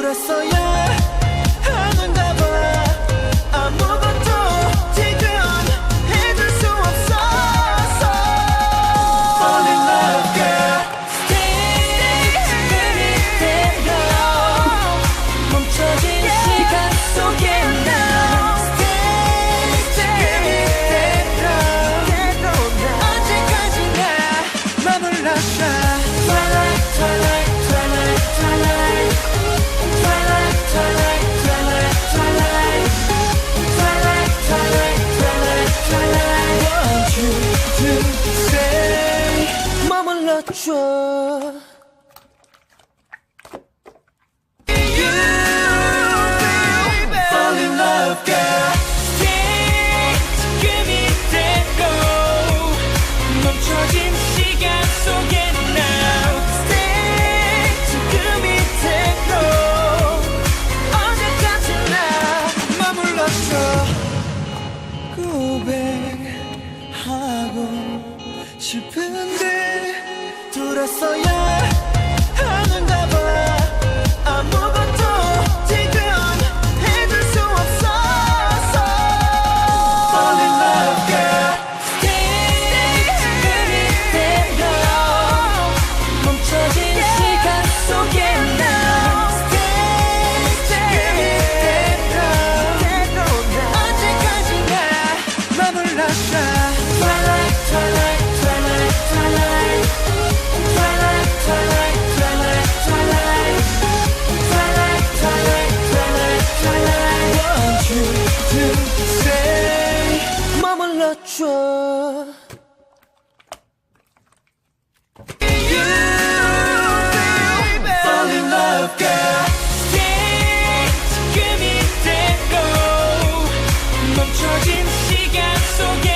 돌았어야 하는가 봐. 아무것도 지금 해줄 수 없었어. Fall in love girl. Stay 그대로 멈춰진 시간 속에 now. Stay 그대로 언제까지나 머물러줘. Twilight twilight twilight twilight Twilight twilight twilight twilight Twilight twilight twilight twilight Want you to stay 머물러줘. You baby Fall in love girl. Stay 지금 이대로 멈춰진 시간 속에 now. Stay 지금 이대로 언제까지나 머물러줘. 고백하고 싶은데 돌았어야 하는가 봐. 아무것도 지금 해줄 수 없었어. Fall in love girl. Stay 그대로 멈춰진 시간 속에 now. Stay 그대로 언제까지나 머물러줘. Twilight twilight twilight twilight Twilight twilight twilight twilight Twilight twilight twilight twilight Want you to stay 머물러줘. You baby Fall in love girl. Stay 지금 이대로 멈춰진 시간 속에